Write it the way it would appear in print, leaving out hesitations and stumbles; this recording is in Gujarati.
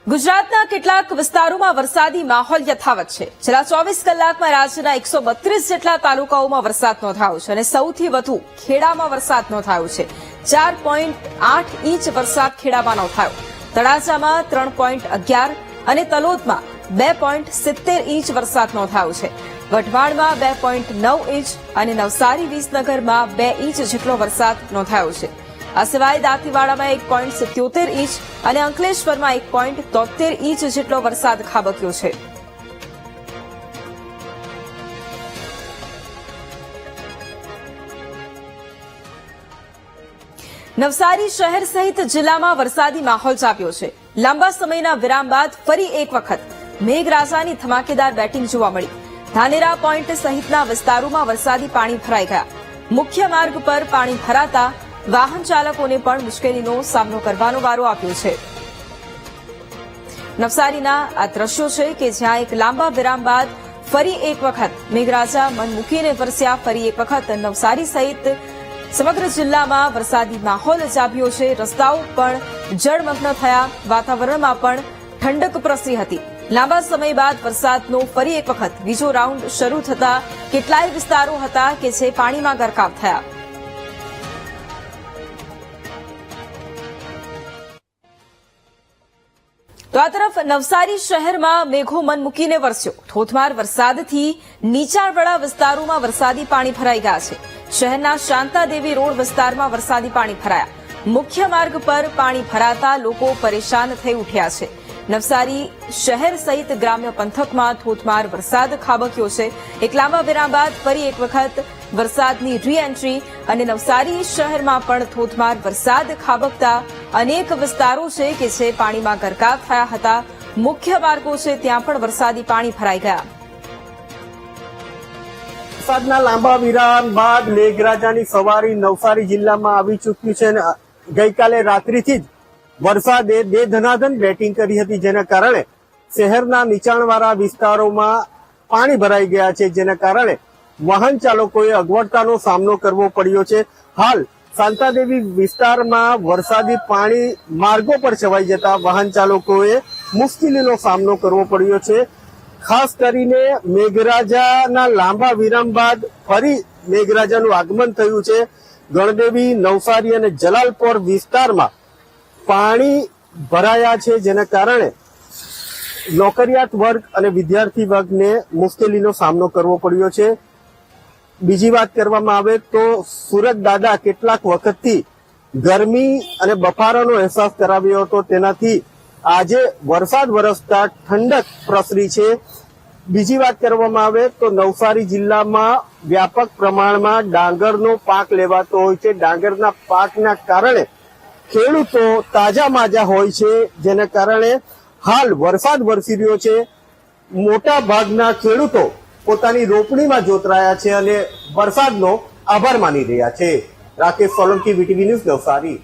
ગુજરાતના કેટલાક વિસ્તારોમાં વરસાદી માહોલ યથાવત છે। છેલ્લા 24 કલાકમાં રાજ્યના 132 જેટલા તાલુકાઓમાં વરસાદ નોંધાયો છે અને સૌથી વધુ ખેડામાં વરસાદ નોંધાયો છે। 4.8 ઇંચ વરસાદ ખેડામાં નોંધાયો। તળાજામાં 3.11 અને તલોદમાં 2.70 ઇંચ વરસાદ નોંધાયો છે। વઢવાણમાં 2.9 ઇંચ અને નવસારી વિસનગરમાં 2 ઇંચ જેટલો વરસાદ નોંધાયો છે। આ સિવાય દાંતીવાડામાં 1.77 ઇંચ અને અંકલેશ્વરમાં 1.73 ઇંચ જેટલો વરસાદ ખાબક્યો છે। નવસારી શહેર સહિત જિલ્લામાં વરસાદી માહોલ જામ્યો છે। લાંબા સમયના વિરામ બાદ ફરી એક વખત મેઘરાજાની ધમાકેદાર બેટિંગ જોવા મળી। ધાનેરા પોઈન્ટ સહિતના વિસ્તારોમાં વરસાદી પાણી ભરાઈ ગયા। મુખ્ય માર્ગ પર પાણી ભરાતા વાહન ચાલકોને પણ મુશ્કેલીનો સામનો કરવાનો વારો આવ્યો છે। નવસારીના આ દ્રશ્યો છે કે જ્યાં એક લાંબા વિરામ બાદ ફરી એક વખત મેઘરાજા મન મૂકીને વરસ્યા। ફરી એક વખત નવસારી સહિત સમગ્ર જિલ્લામાં વરસાદી માહોલ જામ્યો છે। રસ્તાઓ પણ જળમગ્ન થયા। વાતાવરણમાં પણ ઠંડક પ્રસરી હતી। લાંબા સમય બાદ વરસાદનો ફરી એક વખત બીજો રાઉન્ડ શરૂ થતા કેટલાય વિસ્તારો હતા કે જે પાણીમાં ગરકાવ થયા। તો આ તરફ નવસારી શહેરમાં મેઘો મન મૂકીને વરસ્યો। ધોધમાર વરસાદથી નીચાણવાળા વિસ્તારોમાં વરસાદી પાણી ભરાઈ ગયા છે। શહેરના શાંતાદેવી રોડ વિસ્તારમાં વરસાદી પાણી ભરાયા। મુખ્ય માર્ગ પર પાણી ભરાતા લોકો પરેશાન થઈ ઉઠ્યા છે। નવસારી શહેર સહિત ગ્રામ્ય પંથકમાં ધોધમાર વરસાદ ખાબક્યો છે। એક લાંબા વિરામ બાદ ફરી એક વખત વરસાદની રી એન્ટ્રી અને નવસારી શહેરમાં પણ ધોધમાર વરસાદ ખાબકતા અનેક વિસ્તારો છે કે જે પાણીમાં ગરકાવ થયા હતા। મુખ્ય માર્ગો છે ત્યાં પણ વરસાદી પાણી ભરાઈ ગયા। વરસાદના લાંબા વિરામ બાદ મેઘરાજાની સવારી નવસારી જિલ્લામાં આવી ચૂક્યું છે અને ગઈકાલે રાત્રિથી જ વરસાદે દે ધનાધન બેટિંગ કરી હતી, જેના કારણે શહેરના નીચાણવાળા વિસ્તારોમાં પાણી ભરાઈ ગયા છે, જેના કારણે વાહન ચાલકોએ અગવડતાનો સામનો કરવો પડ્યો છે। હાલ શાંતાદેવી વિસ્તારમાં વરસાદી પાણી માર્ગો પર છવાઈ જતા વાહન ચાલકોએ મુશ્કેલીનો સામનો કરવો પડ્યો છે। ખાસ કરીને મેઘરાજાના લાંબા વિરામ બાદ ફરી મેઘરાજાનું આગમન થયું છે। ગણદેવી, નવસારી અને જલાલપોર વિસ્તારમાં પાણી ભરાયા છે, જેના કારણે નોકરિયાત વર્ગ અને વિદ્યાર્થી વર્ગને મુશ્કેલીનો સામનો કરવો પડ્યો છે। બીજી વાત કરવામાં આવે તો સુરત દાદા કેટલાક વખતથી ગરમી અને બફારાનો અહેસાસ કરાવ્યો હતો, તેનાથી આજે વરસાદ વરસતા ઠંડક પ્રસરી છે। બીજી વાત કરવામાં આવે તો નવસારી જિલ્લામાં વ્યાપક પ્રમાણમાં ડાંગરનો પાક લેવાતો હોય છે। ડાંગરના પાકના કારણે ખેડૂતો તાજા માજા હોય છે, જેના કારણે હાલ વરસાદ વરસી રહ્યો છે। મોટા ભાગના ખેડૂતો પોતાની રોપણીમાં જોતરાયા છે અને વરસાદનો આભાર માની રહ્યા છે। Rakesh Solanki, VTV news, Navsari.